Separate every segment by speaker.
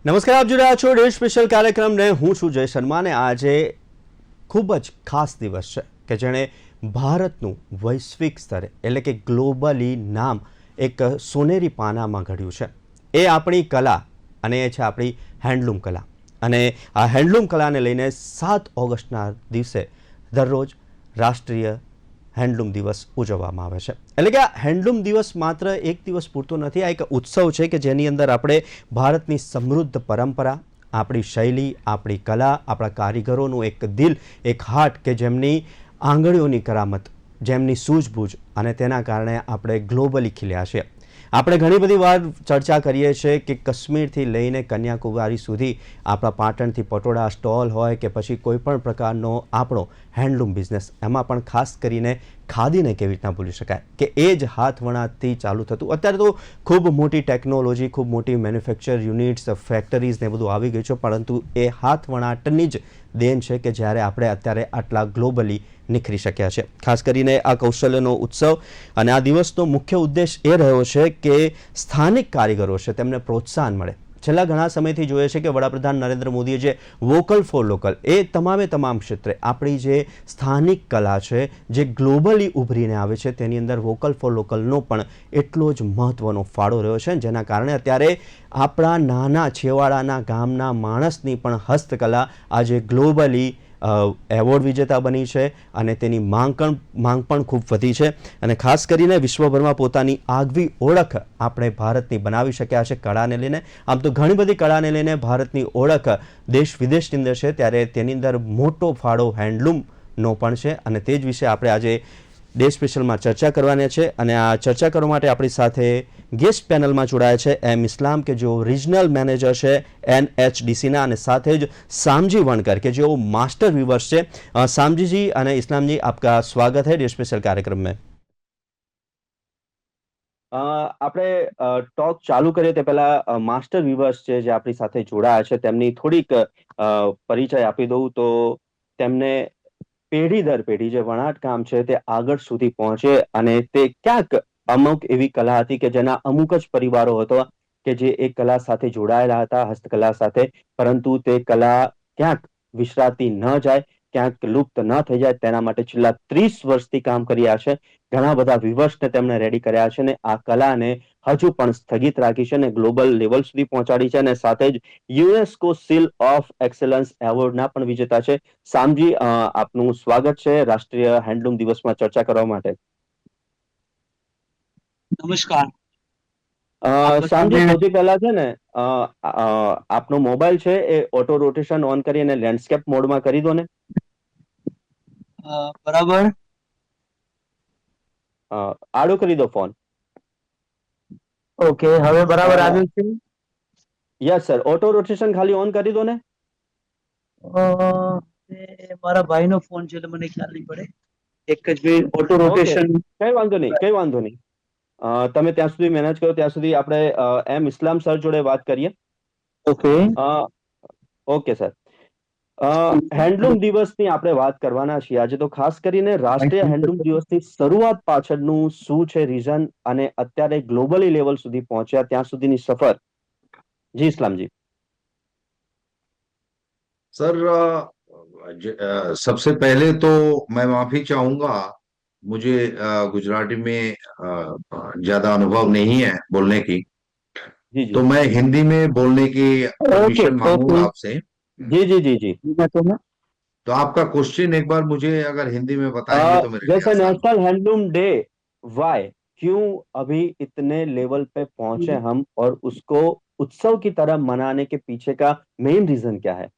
Speaker 1: નમસ્કાર, આપ જોઈ રહ્યા છો ડે સ્પેશિયલ કાર્યક્રમને. હું છું જય શર્મા અને આજે ખૂબ જ ખાસ દિવસ છે કે જેણે ભારતનું વૈશ્વિક સ્તરે એટલે કે ગ્લોબલી નામ એક સોનેરી પાનામાં ઘડ્યું છે. એ આપણી કલા અને એ છે આપણી હેન્ડલૂમ કલા. અને આ હેન્ડલૂમ કલાને લઈને 7 ઓગસ્ટના દિવસે દરરોજ રાષ્ટ્રીય હેન્ડલૂમ દિવસ ઉજવવામાં આવે છે. એટલે કે આ હેન્ડલૂમ દિવસ માત્ર એક દિવસ પૂરતો નથી, આ એક ઉત્સવ છે કે જેની અંદર આપણે ભારતની સમૃદ્ધ પરંપરા, આપણી શૈલી, આપણી કલા, આપણા કારીગરોનું એક દિલ, એક હાર્ટ કે જેમની આંગળીઓની કરામત, જેમની સૂઝબૂઝ અને તેના કારણે આપણે ગ્લોબલી ખીલ્યા છીએ. આપણે ઘણી બધી વાર ચર્ચા કરીએ છીએ કે કાશ્મીરથી લઈને કન્યાકુમારી સુધી આપણા પાટણથી પટોળા સ્ટોલ હોય કે પછી કોઈ પણ પ્રકારનો આપણો હેન્ડલૂમ બિઝનેસ, એમાં પણ ખાસ કરીને ખાદીને કેવી રીતના ભૂલી શકાય કે એ જ હાથવણાટથી ચાલુ થતું. અત્યારે તો ખૂબ મોટી ટેકનોલોજી, ખૂબ મોટી મેન્યુફેક્ચર યુનિટ્સ, ફેક્ટરીઝ ને બધું આવી ગયું છે, પરંતુ એ હાથવણાટની જ દેન છે કે જ્યારે આપણે અત્યારે આટલા ગ્લોબલી નિખરી શક્યા છે. ખાસ કરીને આ કૌશલ્યનો ઉત્સવ અને આ દિવસનો મુખ્ય ઉદ્દેશ એ રહ્યો છે કે સ્થાનિક કારીગરો છે તેમને પ્રોત્સાહન મળે. છેલ્લા ઘણા સમયથી જોઈએ છે કે વડાપ્રધાન નરેન્દ્ર મોદીએ જે વોકલ ફોર લોકલ, એ તમામ ક્ષેત્રે આપણી જે સ્થાનિક કલા છે જે ગ્લોબલી ઉભરીને આવે છે તેની અંદર વોકલ ફોર લોકલનો પણ એટલો જ મહત્ત્વનો ફાળો રહ્યો છે. જેના કારણે અત્યારે આપણા નાના છેવાડાના ગામના માણસની પણ હસ્તકલા આજે ગ્લોબલી એવોર્ડ વિજેતા બની છે અને તેની માંગ પણ ખૂબ વધી છે. અને ખાસ કરીને વિશ્વભરમાં પોતાની આગવી ઓળખ આપણે ભારતની બનાવી શક્યા છે કળાને લઈને. આમ તો ઘણી બધી કળાને લઈને ભારતની ઓળખ દેશ વિદેશની અંદર છે, ત્યારે તેની અંદર મોટો ફાળો હેન્ડલૂમનો પણ છે અને તે જ વિશે આપણે આજે ડે સ્પેશિયલમાં ચર્ચા કરવાની છે. અને આ ચર્ચા કરવા માટે આપણી સાથે ગેસ્ટ પેનલમાં જોડાયા છે એમ ઇસ્લામ કે જેઓ રિજનલ મેનેજર છે NHDCના, અને સાથે જ સામજી વણકર કે જેઓ मास्टर व्यूवर्स છે. सामजी जी અને इस्लाम जी, आपका स्वागत है डे स्पेशल कार्यक्रम में. આપણે ટોક ચાલુ કરીએ તે પહેલા માસ્ટર વ્યુઅર્સ છે જે આપણી સાથે જોડાયા છે તેમની થોડીક પરિચય આપી દઉં તો તેમને પેઢી દર પેઢી જે વણાટ કામ છે તે આગળ સુધી પહોંચે અને તે ક્યાંક અમુક એવી કલા હતી કે જેના અમુક જ પરિવારો હતો કે જે એ કલા સાથે જોડાયેલા હતા, હસ્તકલા સાથે, પરંતુ તે કલા ક્યાંક વિસરાતી ન જાય, ક્યાંક લુપ્ત ન થઈ જાય, તેના માટે છેલ્લા 30 વર્ષથી કામ કર્યા છે. ઘણા બધા વિવર્સને તેમણે રેડી કર્યા છે અને આ કલાને હજુ પણ સ્થગિત રાખી છે અને ગ્લોબલ લેવલ સુધી પહોંચાડી છે અને સાથે જ યુનેસ્કો સીલ ઓફ એક્સેલન્સ એવોર્ડના પણ વિજેતા છે. સામજી, આપનું સ્વાગત છે રાષ્ટ્રીય હેન્ડલૂમ દિવસમાં ચર્ચા કરવા માટે.
Speaker 2: નમસ્કાર.
Speaker 1: સામજી, સૌથી પહેલા છે ને આપનો મોબાઈલ છે એ ઓટો રોટેશન ઓન કરી અને લેન્ડસ્કેપ મોડમાં કરી દો ને.
Speaker 2: બરાબર.
Speaker 1: આડો કરી દો ફોન.
Speaker 2: ઓકે, હવે બરાબર આવ્યું છે.
Speaker 1: યસ સર, ઓટો રોટેશન ખાલી ઓન કરી દો ને.
Speaker 2: મારા ભાઈનો ફોન છે એટલે મને ખ્યાલ નહીં પડે. એક જ મિનિટ, ઓટો
Speaker 1: ઓકે,
Speaker 2: રોટેશન.
Speaker 1: કઈ વાંધો નહીં, કઈ વાંધો નહીં. તમે ત્યાં સુધી મેનેજ કરો, ત્યાં સુધી આપણે એમ ઇસ્લામ સર જોડે વાત કરીએ.
Speaker 2: ઓકે.
Speaker 1: ઓકે સર, હેન્ડલૂમ દિવસની આપણે વાત કરવાના છીએ આજે. તો ખાસ કરીને રાષ્ટ્રીય હેન્ડલૂમ દિવસની શરૂઆત પાછળનું શું છે રીઝન અને અત્યારે ગ્લોબલી લેવલ સુધી પહોંચ્યા ત્યાં સુધીની સફર. જી ઇસ્લામજી.
Speaker 3: सर सबसे पहले तो मैं माफी चाहूंगा, मुझे गुजराती में ज्यादा अनुभव नहीं है बोलने की,
Speaker 1: जी जी
Speaker 3: तो मैं हिंदी में बोलने की
Speaker 2: ओके
Speaker 3: परमिशन मांगूंगा
Speaker 2: ओके।
Speaker 3: आपसे।
Speaker 1: जी जी जी जी।
Speaker 3: तो आपका क्वेश्चन एक बार मुझे अगर हिंदी में बताएंगे तो मेरे लिए
Speaker 1: जैसे
Speaker 3: आसान
Speaker 1: नेशनल हैंडलूम डे, वाई, क्यों अभी इतने लेवल पे पहुंचे
Speaker 2: होगा।
Speaker 1: हम और उसको उत्सव की तरह मनाने के पीछे का मेन रीजन क्या है?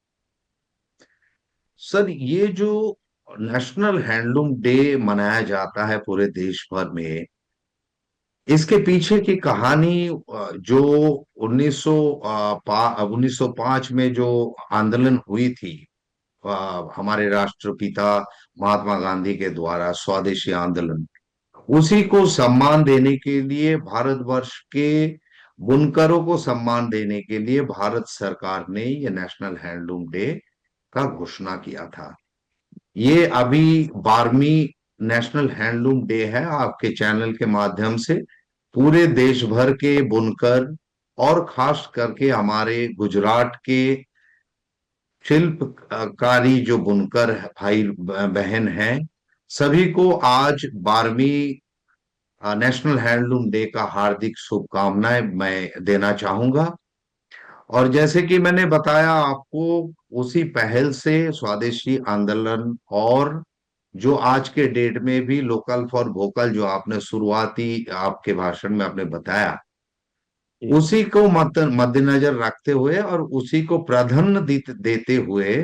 Speaker 3: सर, ये जो नेशनल हैंडलूम डे मनाया जाता है पूरे देश भर में, इसके पीछे की कहानी जो 1905 में जो आंदोलन हुई थी, हमारे राष्ट्रपिता महात्मा गांधी के द्वारा स्वदेशी आंदोलन, उसी को सम्मान देने के लिए, भारतवर्ष के बुनकरों को सम्मान देने के लिए भारत सरकार ने ये नेशनल हैंडलूम डे का घोषणा किया था। ये अभी 12वीं नेशनल हैंडलूम डे है। आपके चैनल के माध्यम से पूरे देश भर के बुनकर और खास करके हमारे गुजरात के शिल्पकारी जो बुनकर भाई बहन हैं, सभी को आज 12वीं नेशनल हैंडलूम डे का हार्दिक शुभकामनाएं मैं देना चाहूंगा। और जैसे कि मैंने बताया आपको, उसी पहल से स्वदेशी आंदोलन और जो आज के डेट में भी लोकल फॉर वोकल जो आपने शुरुआती आपके भाषण में आपने बताया,
Speaker 1: जी।
Speaker 3: उसी को मद्देनजर रखते हुए और उसी को प्राधान्य देते हुए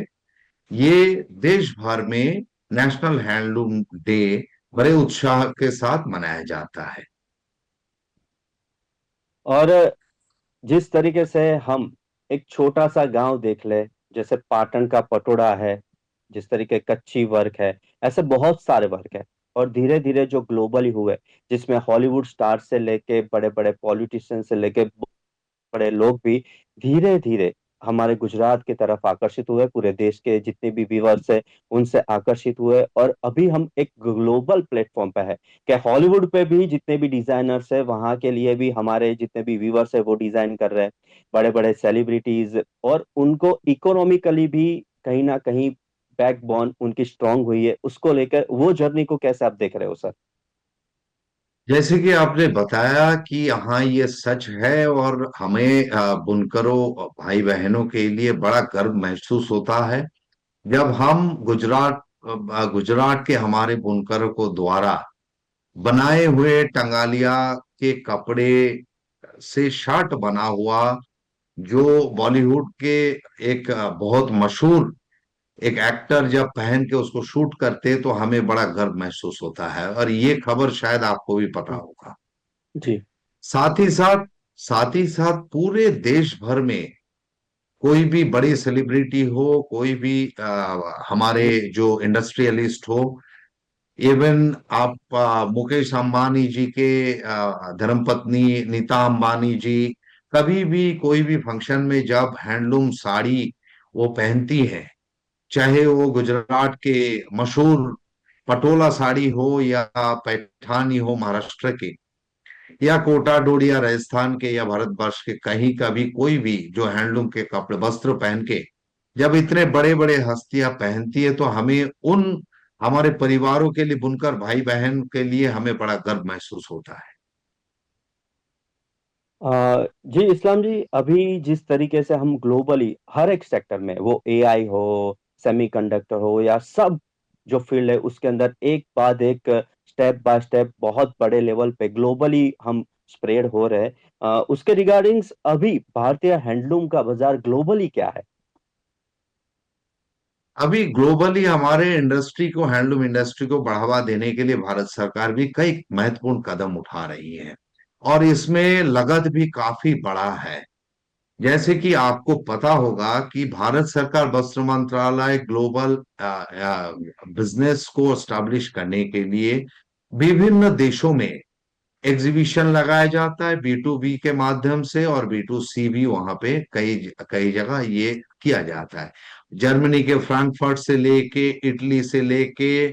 Speaker 3: ये देश भर में नेशनल हैंडलूम डे बड़े उत्साह के साथ मनाया जाता है।
Speaker 1: और जिस तरीके से हम एक छोटा सा गांव देख ले, जैसे पाटन का पटोड़ा है, जिस तरीके कच्ची वर्क है, ऐसे बहुत सारे वर्क है। और धीरे धीरे जो ग्लोबली हुए, जिसमें हॉलीवुड स्टार से लेके बड़े बड़े पॉलिटिशियन से लेके बड़े लोग भी धीरे धीरे हमारे गुजरात की तरफ आकर्षित हुए, पूरे देश के जितने भी व्यूअर्स है उनसे आकर्षित हुए। और अभी हम एक ग्लोबल प्लेटफॉर्म पे है कि हॉलीवुड पे भी जितने भी डिजाइनर्स है वहां के लिए भी हमारे जितने भी व्यूअर्स है वो डिजाइन कर रहे हैं, बड़े बड़े सेलिब्रिटीज। और उनको इकोनॉमिकली भी कहीं ना कहीं बैकबोन उनकी स्ट्रांग हुई है, उसको लेकर वो जर्नी को कैसे आप देख रहे हो सर?
Speaker 3: जैसे कि आपने बताया कि हाँ ये सच है, और हमें बुनकरों भाई बहनों के लिए बड़ा गर्व महसूस होता है जब हम गुजरात के हमारे बुनकरों को द्वारा बनाए हुए टंगालिया के कपड़े से शर्ट बना हुआ, जो बॉलीवुड के एक बहुत मशहूर एक एक्टर जब पहन के उसको शूट करते तो हमें बड़ा गर्व महसूस होता है, और ये खबर शायद आपको भी पता होगा।
Speaker 1: जी।
Speaker 3: साथ ही साथ पूरे देश भर में कोई भी बड़ी सेलिब्रिटी हो, कोई भी हमारे जो इंडस्ट्रियलिस्ट हो, इवन आप मुकेश अंबानी जी के धर्मपत्नी नीता अंबानी जी, कभी भी कोई भी फंक्शन में जब हैंडलूम साड़ी वो पहनती हैं, चाहे वो गुजरात के मशहूर पटोला साड़ी हो या पैठानी हो महाराष्ट्र के, या कोटा डोडिया राजस्थान के, या भारतवर्ष के कहीं का भी कोई भी जो हैंडलूम के कपड़े वस्त्र पहन के जब इतने बड़े बड़े हस्तियां पहनती है, तो हमें उन हमारे परिवारों के लिए, बुनकर भाई बहन के लिए हमें बड़ा गर्व महसूस होता है।
Speaker 1: जी इस्लाम जी, अभी जिस तरीके से हम ग्लोबली हर एक सेक्टर में, वो एआई हो, सेमीकंडक्टर हो, या सब जो फील्ड है उसके अंदर एक बाद एक स्टेप बाय स्टेप बहुत बड़े लेवल पे ग्लोबली हम स्प्रेड हो रहे हैं। उसके रिगार्डिंग्स अभी भारतीय हैंडलूम का बाजार ग्लोबली क्या है?
Speaker 3: अभी ग्लोबली हमारे इंडस्ट्री को, हैंडलूम इंडस्ट्री को बढ़ावा देने के लिए भारत सरकार भी कई महत्वपूर्ण कदम उठा रही है, और इसमें लागत भी काफी बड़ा है। जैसे कि आपको पता होगा कि भारत सरकार वस्त्र मंत्रालय ग्लोबल बिजनेस को एस्टैब्लिश करने के लिए विभिन्न देशों में एग्जीबिशन लगाया जाता है, B2B के माध्यम से, और B2C भी वहां पे कई कई जगह ये किया जाता है। जर्मनी के फ्रैंकफर्ट से लेके, इटली से लेके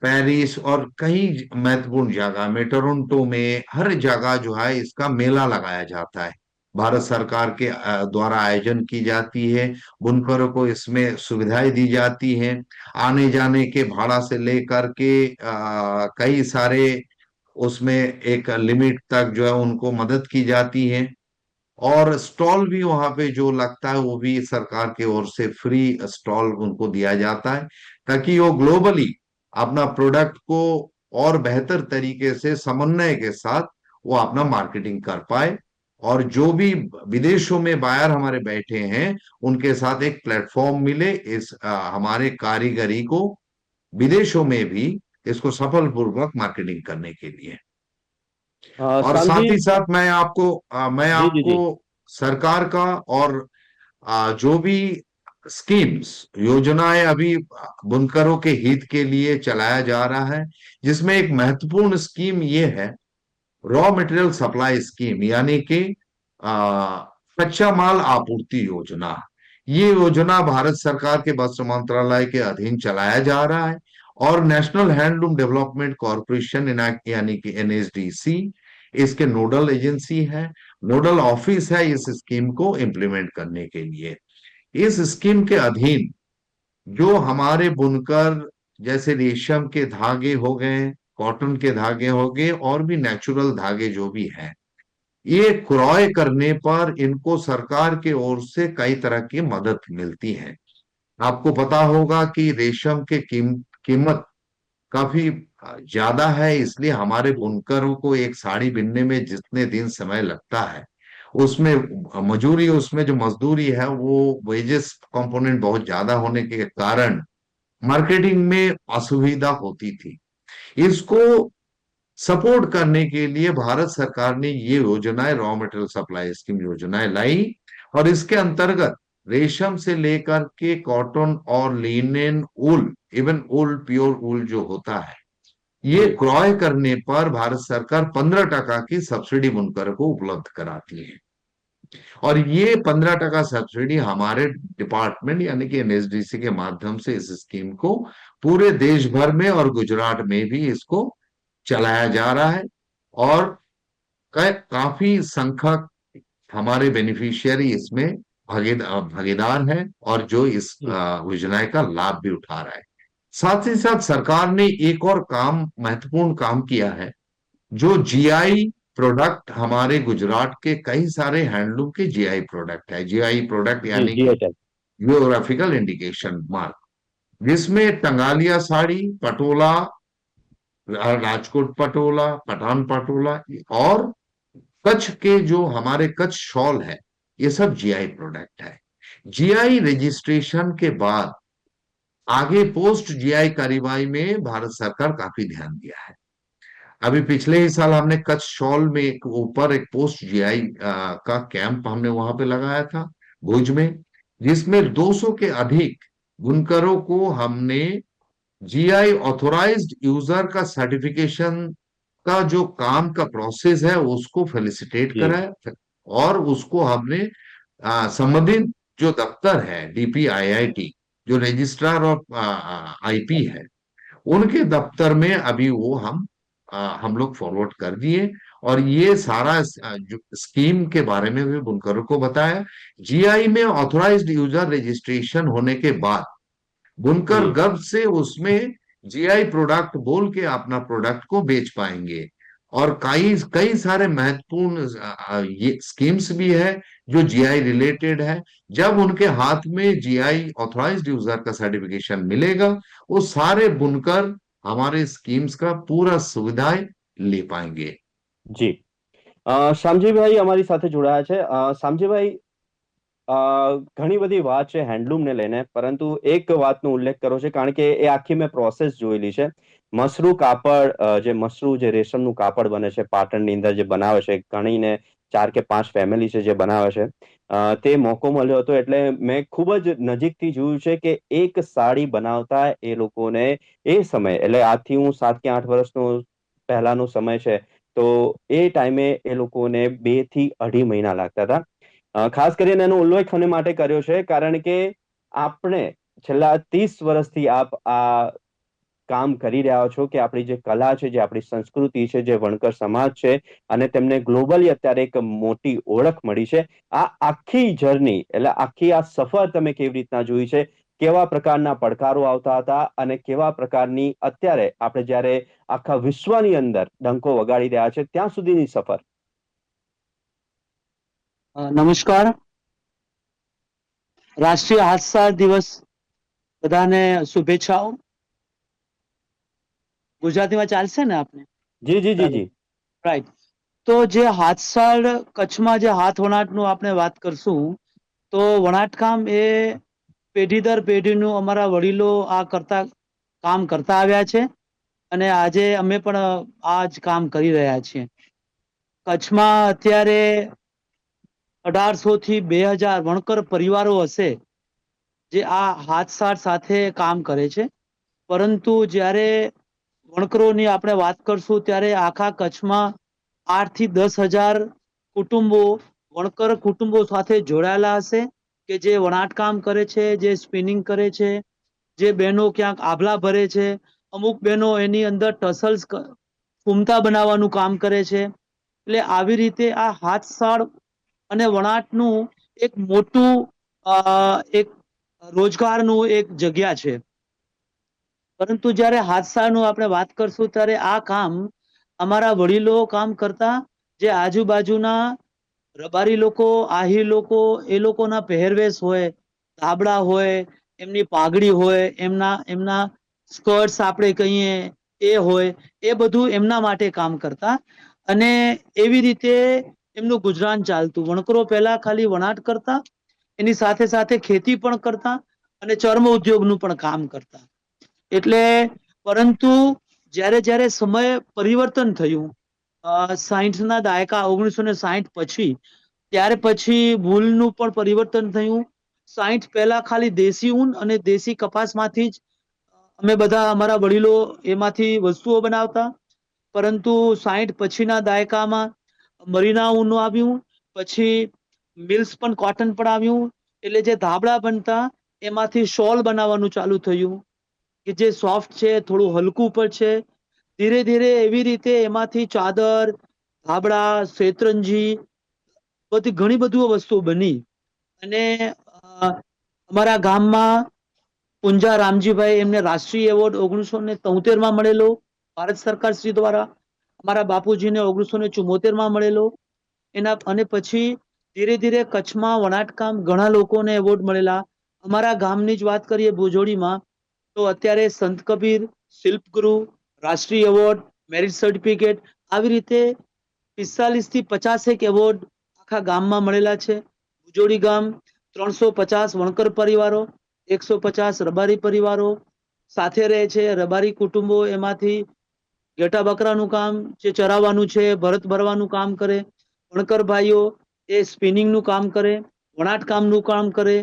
Speaker 3: पेरिस, और कई महत्वपूर्ण जगह में, टोरंटो में, हर जगह जो है इसका मेला लगाया जाता है। भारत सरकार के द्वारा आयोजन की जाती है। बुनकरों को इसमें सुविधाएं दी जाती हैं, आने जाने के भाड़ा से लेकर के कई सारे उसमें एक लिमिट तक जो है उनको मदद की जाती है। और स्टॉल भी वहां पे जो लगता है वो भी सरकार की ओर से फ्री स्टॉल उनको दिया जाता है, ताकि वो ग्लोबली अपना प्रोडक्ट को और बेहतर तरीके से समन्वय के साथ वो अपना मार्केटिंग कर पाए, और जो भी विदेशों में बायर हमारे बैठे हैं उनके साथ एक प्लेटफॉर्म मिले इस हमारे कारीगरी को विदेशों में भी इसको सफलपूर्वक मार्केटिंग करने के लिए। और
Speaker 1: इस्लाम जी।
Speaker 3: साथ ही साथ मैं
Speaker 1: जी जी
Speaker 3: आपको
Speaker 1: जी।
Speaker 3: सरकार का और जो भी स्कीम्स योजनाएं अभी बुनकरों के हित के लिए चलाया जा रहा है, जिसमें एक महत्वपूर्ण स्कीम ये है, रॉ मटेरियल सप्लाई स्कीम, यानी कि कच्चा माल आपूर्ति योजना। ये योजना भारत सरकार के वस्त्र मंत्रालय के अधीन चलाया जा रहा है, और नेशनल हैंडलूम डेवलपमेंट कॉरपोरेशन यानी कि NHDC, इसके नोडल एजेंसी है, नोडल ऑफिस है इस स्कीम को इम्प्लीमेंट करने के लिए। इस स्कीम के अधीन जो हमारे बुनकर, जैसे रेशम के धागे हो गए, कॉटन के धागे हो गए, और भी नेचुरल धागे जो भी हैं, ये क्रॉय करने पर इनको सरकार की ओर से कई तरह की मदद मिलती है। आपको पता होगा कि रेशम के कीमत काफी ज्यादा है, इसलिए हमारे बुनकरों को एक साड़ी बिनने में जितने दिन समय लगता है, उसमें मजूरी, उसमें जो मजदूरी है, वो वेजेस कंपोनेंट बहुत ज्यादा होने के कारण मार्केटिंग में असुविधा होती थी। इसको सपोर्ट करने के लिए भारत सरकार ने ये योजनाएं, रॉ मटेरियल सप्लाई स्कीम योजनाएं लाई, और इसके अंतर्गत रेशम से लेकर के कॉटन और लिनेन, वूल, इवन वूल, प्योर वूल जो होता है, ये
Speaker 1: जी
Speaker 3: क्रॉय करने पर भारत सरकार 15% की सब्सिडी बुनकर को उपलब्ध कराती है। और ये 15% सब्सिडी हमारे डिपार्टमेंट यानी कि एनएसडीसी के माध्यम से इस स्कीम को पूरे देश भर में और गुजरात में भी इसको चलाया जा रहा है। और काफी संख्यक हमारे बेनिफिशियरी इसमें भागीदार है, और जो इस
Speaker 1: जी
Speaker 3: योजना का लाभ भी उठा रहा है। साथ ही साथ सरकार ने एक और काम, महत्वपूर्ण काम किया है। जो जीआई प्रोडक्ट, हमारे गुजरात के कई सारे हैंडलूम के जीआई प्रोडक्ट है, जीआई प्रोडक्ट
Speaker 1: जी
Speaker 3: यानी
Speaker 1: जी
Speaker 3: कि
Speaker 1: अच्छा
Speaker 3: जियोग्राफिकल इंडिकेशन मार्क, जिसमें टंगालिया साड़ी, पटोला, राजकोट पटोला, पठान पटोला, और कच्छ के जो हमारे कच्छ शॉल है, ये सब जीआई प्रोडक्ट है। जीआई रजिस्ट्रेशन के बाद आगे पोस्ट जीआई कार्रवाई में भारत सरकार काफी ध्यान दिया है। अभी पिछले ही साल हमने कच्छ शॉल में एक ऊपर एक पोस्ट जीआई का कैंप हमने वहां पे लगाया था, भुज में, जिसमें 200 के अधिक बुनकरों को हमने जीआई ऑथोराइज्ड यूजर का सर्टिफिकेशन का जो काम का प्रोसेस है उसको फेलिसिटेट
Speaker 1: जी
Speaker 3: कराया, और उसको हमने संबंधित जो दफ्तर है डीपीआईआईटी, जो रजिस्ट्रार ऑफ आईपी है, उनके दफ्तर में अभी वो हम लोग फॉरवर्ड कर दिए। और ये सारा जो स्कीम के बारे में भी बुनकरों को बताया। जीआई में ऑथोराइज्ड यूजर रजिस्ट्रेशन होने के बाद बुनकर
Speaker 1: जी
Speaker 3: गर्व से उसमें जीआई प्रोडक्ट बोल के अपना प्रोडक्ट को बेच पाएंगे। और कई कई सारे महत्वपूर्ण ये स्कीम्स भी है जो जीआई रिलेटेड है। जब उनके हाथ में जीआई ऑथराइज्ड यूजर का सर्टिफिकेशन मिलेगा, वो सारे बुनकर हमारे स्कीम्स का पूरा सुविधाएं ले पाएंगे।
Speaker 1: जी શામજીભાઈ અમારી સાથે જોડાયા છે શામજીભાઈ ઘણી બધી વાત છે હેન્ડલૂમને લઈને પરંતુ એક વાતનો ઉલ્લેખ કર્યો છે કારણ કે એ આખી મેં પ્રોસેસ જોયેલી છે મસરૂ કાપડ જે મસરૂ જે રેશમનું કાપડ બને છે પાટણની અંદર જે બનાવે છે ગણીને 4 કે 5 ફેમિલી છે જે બનાવે છે તે મોકો મળ્યો હતો એટલે મેં ખૂબ જ નજીકથી જોયું છે કે એક સાડી બનાવતા એ લોકોને એ સમય એટલે આજથી હું 7 કે 8 વર્ષનો પહેલાનો સમય છે તો એ ટાઈમે એ લોકોને 2 થી 2.5 મહિના લાગતા હતા ખાસ કરીને એનો ઉલ્લેખ મને માટે કર્યો છે કારણ કે આપણે છેલ્લા 30 વર્ષથી આપ આ કામ કરી રહ્યા છો કે આપણી જે કલા છે જે આપણી સંસ્કૃતિ છે જે વણકર સમાજ છે અને તેમને ગ્લોબલી અત્યારે એક મોટી ઓળખ મળી છે આ આખી જર્ની એટલે આખી આ સફર તમે કેવી રીતના જોઈ છે કેવા પ્રકારના પડકારો આવતા હતા અને કેવા પ્રકારની અત્યારે આપણે જ્યારે આખા વિશ્વની અંદર ડંકો વગાડી રહ્યા છે ત્યાં સુધીની સફર
Speaker 2: નમસ્કાર. રાષ્ટ્રીય હાથસાળ દિવસ બધાને શુભેચ્છાઓ. ગુજરાતીમાં ચાલશે ને આપને?
Speaker 1: જી જી જી જી
Speaker 2: રાઈટ. તો જે હાથસાળ કચ્છમાં જે હાથ વણાટનું આપણે વાત કરશું તો વણાટકામ એ પેઢી દર પેઢીનું અમારા વડીલો આ કામ કરતા આવ્યા છે અને આજે અમે પણ આ જ કામ કરી રહ્યા છીએ. કચ્છમાં અત્યારે 1800 થી 2000 વણકર પરિવારો હશે જે આ હાથસાળ સાથે કામ કરે છે. પરંતુ જ્યારે વણકરોની આપણે વાત કરશું ત્યારે આખા કચ્છમાં 8 થી 10,000 કુટુંબો વણકર કુટુંબો સાથે જોડાયેલા હશે કે જે વણાટકામ કરે છે, જે સ્પિનિંગ કરે છે, જે બહેનો ક્યાંક આભલા ભરે છે, અમુક બહેનો એની અંદર ટસલ્સ ફૂમતા બનાવવાનું કામ કરે છે. એટલે આવી રીતે આ હાથસાળ અને વણાટનું એક મોટું એક રોજગારનું એક જગ્યા છે. પરંતુ જ્યારે હાથસાળનું આપણે વાત કરશું ત્યારે આ કામ અમારા વડીલો કામ કરતા, જે આજુબાજુના રબારી લોકો, આહિર લોકો, એ લોકોના પહેરવેશ હોય, ધાબળા હોય, એમની પાઘડી હોય, એમના સ્કર્ટ્સ આપણે કહીએ એ હોય, એ બધું એમના માટે કામ કરતા અને એવી રીતે એમનું ગુજરાન ચાલતું. વણકરો પહેલા ખાલી વણાટ કરતા, એની સાથે સાથે ખેતી પણ કરતા અને ચર્મ ઉદ્યોગનું પણ કામ કરતા. એટલે પરંતુ જ્યારે જ્યારે સમય પરિવર્તન થયું 60ના દાયકા 1960 પછી, ત્યાર પછી વૂલનું પણ પરિવર્તન થયું. 60 પહેલા ખાલી દેશી ઊન અને દેશી કપાસમાંથી જ અમે બધા અમારા વડીલો એમાંથી વસ્તુઓ બનાવતા. પરંતુ 60 પછીના દાયકામાં મરીના ઊન આવ્યું, પછી મિલ્સ પણ કોટન પણ આવ્યું, એટલે જે ધાબળા બનતા એમાંથી શોલ બનાવવાનું ચાલુ થયું કે જે સોફ્ટ છે, થોડું હલકું પણ છે. ધીરે ધીરે એવી રીતે એમાંથી ચાદર, ધાબળા, શેતરંજી, બધી ઘણી બધી વસ્તુઓ બની અને અમારા ગામમાં પુંજા રામજીભાઈ, એમને રાષ્ટ્રીય એવોર્ડ 1973માં મળેલો ભારત સરકાર શ્રી દ્વારા. અમારા બાપુજીને 1974માં મળેલો. અને પછી ધીરે ધીરે કચ્છમાં વણાટકામ ઘણા લોકોને એવોર્ડ મળેલા. અમારા ગામની જ વાત કરીએ ભુજોડીમાં, તો અત્યારે સંત કબીર, શિલ્પગુરુ, રાષ્ટ્રીય એવોર્ડ, મેરિટ સર્ટિફિકેટ, આવી રીતે 45 થી 50 એવોર્ડ આખા ગામમાં મળેલા છે. ભુજોડી ગામ 350 વણકર પરિવારો, 150 રબારી પરિવારો સાથે રહે છે. રબારી કુટુંબો એમાંથી ઘેટા બકરાનું કામ, જે ચરાવવાનું છે, ભરત ભરવાનું કામ કરે. વણકર ભાઈઓ એ સ્પિનિંગનું કામ કરે, વણાટ કામનું કામ કરે.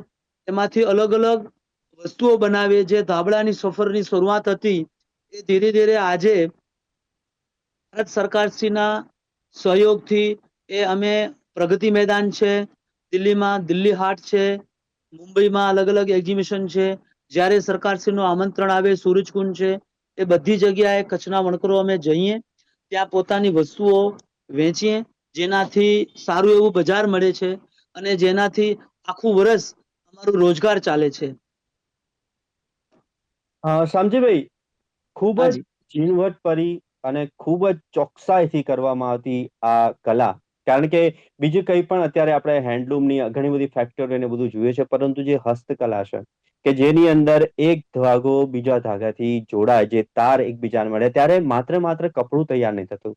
Speaker 2: એમાંથી અલગ અલગ વસ્તુઓ બનાવે. જે ધાબળાની સફરની શરૂઆત હતી એ ધીરે ધીરે આજે ભારત સરકારશ્રીના સહયોગથી એ અમે પ્રગતિ મેદાન છે, દિલ્હીમાં દિલ્હી હાટ છે, મુંબઈમાં અલગ અલગ એક્ઝિબિશન છે, જ્યારે સરકારશ્રીનું આમંત્રણ આવે સૂરજકુંડ છે, એ બધી જગ્યાએ કચ્છના વણકરો અમે જઈએ, ત્યાં પોતાની વસ્તુઓ વેચીએ, જેનાથી સારું એવું બજાર મળે છે અને જેનાથી આખું વર્ષ અમારું રોજગાર ચાલે છે.
Speaker 1: શામજીભાઈ, ખૂબ જ
Speaker 2: હાજી.
Speaker 1: ઝીણવટ પરી અને ખૂબ જ ચોકસાઈથી કરવામાં આવતી આ કલા. કારણ કે બીજું કંઈ પણ અત્યારે આપણે હેન્ડલૂમની ઘણી બધી ફેક્ટરીઓ ને બધું જોઈએ છે, પરંતુ જે હસ્તકલા છે કે જેની અંદર એક ધાગો બીજા ધાગાથી જોડાય, જે તાર એકબીજાને મળે, ત્યારે માત્ર કપડું તૈયાર નહીં થતું.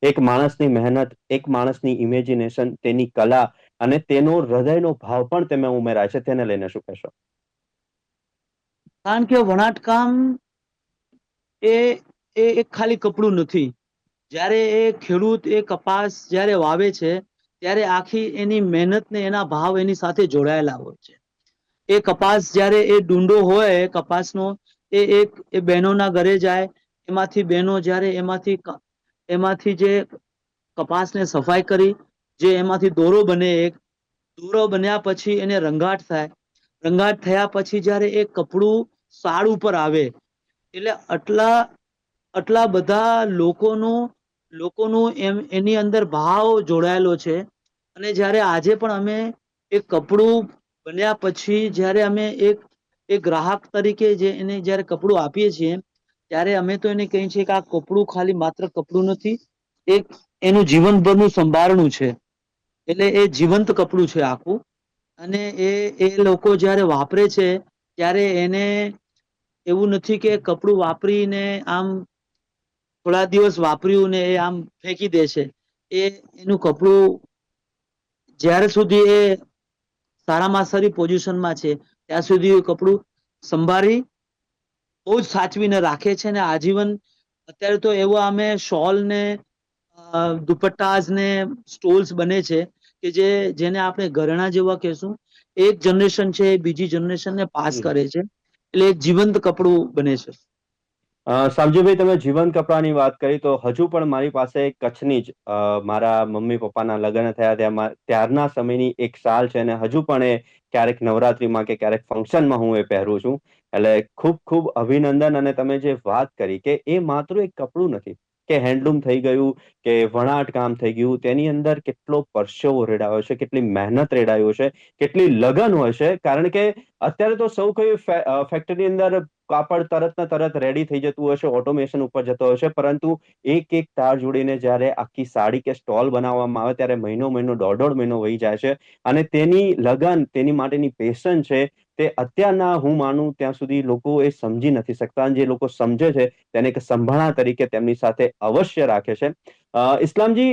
Speaker 1: એક માણસની મહેનત, એક માણસની ઇમેજિનેશન, તેની કલા અને તેનો હૃદયનો ભાવ પણ તેમાં ઉમેરાય છે. તેને લઈને શું કહેશો?
Speaker 2: કારણ કે વણાટકામ એ એક ખાલી કપડું નથી. જ્યારે એ ખેડૂત એ કપાસ જ્યારે વાવે છે, ત્યારે આખી એની મહેનત ને એના ભાવ એની સાથે જોડાયેલા હોય છે. એ કપાસ જ્યારે એ ડુંડો હોય કપાસનો, એ બહેનોના ઘરે જાય, એમાંથી બહેનો જ્યારે એમાંથી જે કપાસને સફાઈ કરી, જે એમાંથી દોરો બને, એક દોરો બન્યા પછી એને રંગાટ થાય. રંગાટ થયા પછી જ્યારે એ કપડું સાડ ઉપર આવે, એટલે આટલા બધા લોકોનું એની અંદર ભાવ જોડાયેલો છે. અને જ્યારે આજે પણ અમે એક કપડું બન્યા પછી જ્યારે અમે એક ગ્રાહક તરીકે જે એને જ્યારે કપડું આપીએ છીએ, ત્યારે અમે તો એને કહીએ છીએ કે આ કપડું ખાલી માત્ર કપડું નથી, એક એનું જીવનભરનું સંભારણું છે. એટલે એ જીવંત કપડું છે આખું. અને એ લોકો જ્યારે વાપરે છે ત્યારે એને એવું નથી કે કપડું વાપરીને આમ થોડા દિવસ વાપર્યું ને એ આમ ફેંકી દે છે. એનું કપડું જ્યાર સુધી એ સારામાં સારી પોઝિશનમાં છે ત્યાં સુધી એ કપડું સંભાળી બહુ જ સાચવીને રાખે છે. ને આજીવન અત્યારે તો એવા અમે શોલ ને દુપટ્ટાસ ને સ્ટોલ્સ બને છે કે જેને આપણે ઘરેણા જેવા કહેશું. એક જનરેશન છે બીજી જનરેશનને પાસ કરે છે, એટલે એક જીવંત કપડું બને છે.
Speaker 1: શામજીભાઈ, તમે જીવંત કપડાની વાત કરી તો હજુ પણ મારી પાસે કચ્છની જ મારા મમ્મી પપ્પાના લગ્ન થયા ત્યારના સમયની એક શાલ છે, અને હજુ પણ એ ક્યારેક નવરાત્રીમાં કે ક્યારેક ફંક્શનમાં હું એ પહેરું છું. એટલે ખૂબ ખૂબ અભિનંદન. અને તમે જે વાત કરી કે એ માત્ર એક કપડું નથી કે હેન્ડલૂમ થઈ ગયું કે વણાટ કામ થઈ ગયું, તેની અંદર કેટલો પરસેવો રેડાયો છે, કેટલી મહેનત રેડાયો છે, કેટલી લગન હોય છે. કારણ કે અત્યારે તો સૌ કોઈ ફેક્ટરી અંદર કાપડ તરત ને તરત રેડી થઈ જતું હોય છે, ઓટોમેશન ઉપર જતો હોય છે, પરંતુ એક એક તાર જોડીને જ્યારે આખી સાડી કે સ્ટોલ બનાવવામાં આવે ત્યારે મહિનો દોઢ મહિનો વહી જાય છે. અને તેની લગન, તેની માટેની પેશન છે, તે અત્યારના હું માનું ત્યાં સુધી લોકો એ સમજી નથી શકતા. અને જે લોકો સમજે છે તેને એક સંભાળા तरीके તેમની સાથે अवश्य રાખે છે. इस्लाम जी,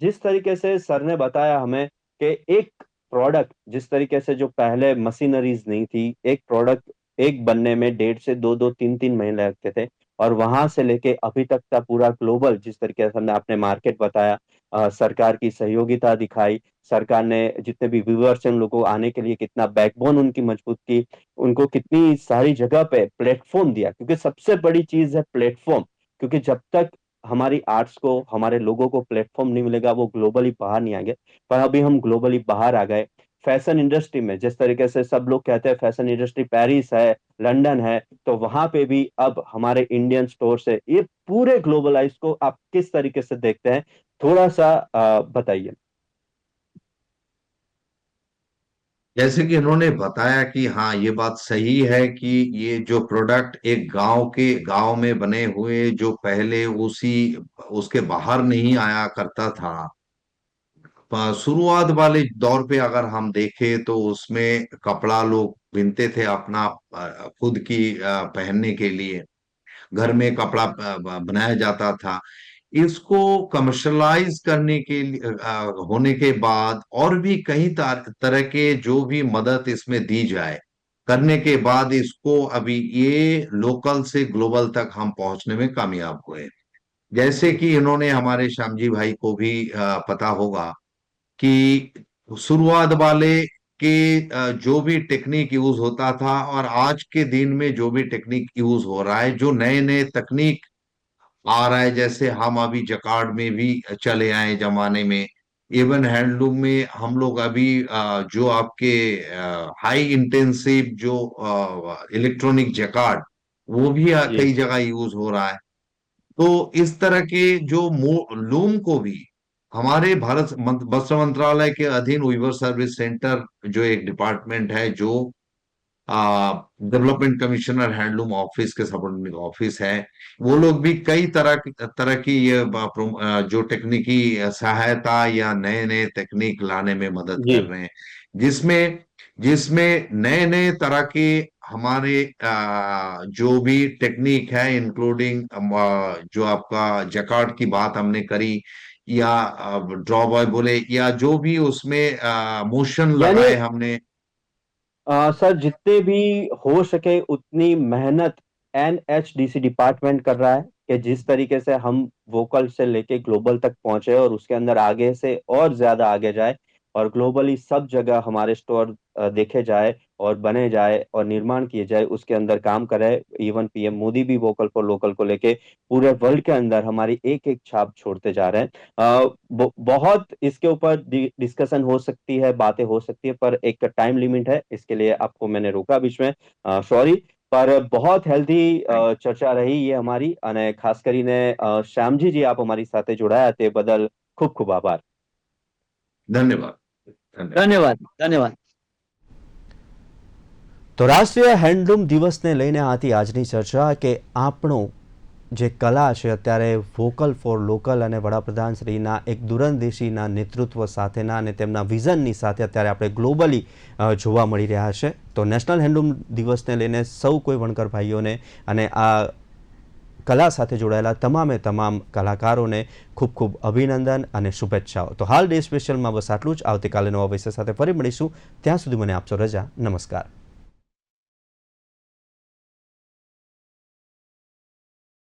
Speaker 1: जिस तरीके से सर ने बताया हमें कि एक प्रोडक्ट, जिस तरीके से जो पहले मशीनरीज नहीं थी, एक प्रोडक्ट एक बनने में 1.5 से 2-2 3-3 महीने लगते थे, और वहां से लेके अभी तक का पूरा ग्लोबल, जिस तरीके से हमने आपने मार्केट बताया, सरकार की सहयोगिता दिखाई, सरकार ने जितने भी व्यूअर्स हैं उन लोगों को आने के लिए कितना बैकबोन उनकी मजबूत की, उनको कितनी सारी जगह पे प्लेटफॉर्म दिया, क्योंकि सबसे बड़ी चीज है प्लेटफॉर्म। क्योंकि जब तक हमारी आर्ट्स को, हमारे लोगों को प्लेटफॉर्म नहीं मिलेगा, वो ग्लोबली बाहर नहीं आएंगे। पर अभी हम ग्लोबली बाहर आ गए। फैशन इंडस्ट्री में जिस तरीके से सब लोग कहते हैं फैशन इंडस्ट्री पेरिस है, लंदन है, तो वहां पे भी अब हमारे इंडियन स्टोर है। ये पूरे ग्लोबलाइज को आप किस तरीके से देखते हैं, थोड़ा सा बताइए।
Speaker 3: जैसे कि इन्होंने बताया कि हाँ, ये बात सही है कि ये जो प्रोडक्ट एक गांव में बने हुए, जो पहले उसके बाहर नहीं आया करता था, शुरुआत वाले दौर पे अगर हम देखें तो उसमें कपड़ा लोग बिनते थे अपना खुद की पहनने के लिए, घर में कपड़ा बनाया जाता था। इसको कमर्शलाइज करने के लिए होने के बाद और भी कई तरह के जो भी मदद इसमें दी जाए, करने के बाद इसको अभी ये लोकल से ग्लोबल तक हम पहुंचने में कामयाब हुए। जैसे कि इन्होंने, हमारे श्याम जी भाई को भी पता होगा कि शुरुआत वाले के जो भी टेक्निक यूज होता था और आज के दिन में जो भी टेक्निक यूज हो रहा है, जो नए नए तकनीक आ रहा है, जैसे हम अभी जकार्ड में भी चले आए जमाने में, इवन हैंडलूम में हम लोग अभी जो आपके हाई इंटेंसिव जो इलेक्ट्रॉनिक जकार्ड, वो भी
Speaker 1: जी।
Speaker 3: कई जगह यूज हो रहा है। तो इस तरह के जो लूम को भी हमारे भारत वस्त्र मंत्रालय के अधीन वीवर सर्विस सेंटर, जो एक डिपार्टमेंट है, जो डेवलपमेंट कमिश्नर हैंडलूम ऑफिस के सबऑर्डिनेट ऑफिस है, वो लोग भी कई तरह की ये जो टेक्निकी सहायता या नए नए टेक्निक लाने में मदद
Speaker 1: जी।
Speaker 3: कर रहे हैं, जिसमें जिसमें नए नए तरह के हमारे जो भी टेक्निक है, इंक्लूडिंग जो आपका जकार्ड की बात हमने करी, या ड्रॉ बॉय बोले, या जो भी उसमें मोशन
Speaker 1: यानी
Speaker 3: लगाए हमने।
Speaker 1: सर, जितने भी हो सके उतनी मेहनत एनएचडीसी डिपार्टमेंट कर रहा है कि जिस तरीके से हम वोकल से लेके ग्लोबल तक पहुंचे और उसके अंदर आगे से और ज्यादा आगे जाए, और ग्लोबली सब जगह हमारे स्टोर देखे जाए और बने जाए और निर्माण किए जाए, उसके अंदर काम करे। इवन पीएम मोदी भी वोकल फॉर लोकल को लेके पूरे वर्ल्ड के अंदर हमारी एक एक छाप छोड़ते जा रहे हैं। बहुत इसके ऊपर डिस्कशन हो सकती है, बातें हो सकती है, पर एक टाइम लिमिट है, इसके लिए आपको मैंने रोका बीच में, सॉरी। पर बहुत હેલ્ધી ચર્ચા રહી એ અમારી, અને ખાસ કરીને શ્યામજી જે આપ અમારી સાથે જોડાયા તે બદલ ખૂબ ખૂબ આભાર.
Speaker 3: धन्यवाद, धन्यवाद।
Speaker 2: ધન્યવાદ ધન્યવાદ.
Speaker 1: તો રાષ્ટ્રીય હેન્ડલૂમ દિવસને લઈને આથી આજની ચર્ચા કે આપણો જે કલા છે અત્યારે વોકલ ફોર લોકલ અને વડાપ્રધાનશ્રીના એક દૂરંદેશીના નેતૃત્વ સાથેના અને તેમના વિઝનની સાથે અત્યારે આપણે ગ્લોબલી જોવા મળી રહ્યા છે. તો નેશનલ હેન્ડલૂમ દિવસને લઈને સૌ કોઈ વણકર ભાઈઓને અને આ કલા સાથે જોડાયેલા તમામે તમામ કલાકારોને ખૂબ ખૂબ અભિનંદન અને શુભેચ્છાઓ. તો હાલ ડે સ્પેશિયલમાં બસ આટલું જ. આવતીકાલે નવા વિષય સાથે ફરી મળીશું. ત્યાં સુધી મને આપશો રજા. નમસ્કાર.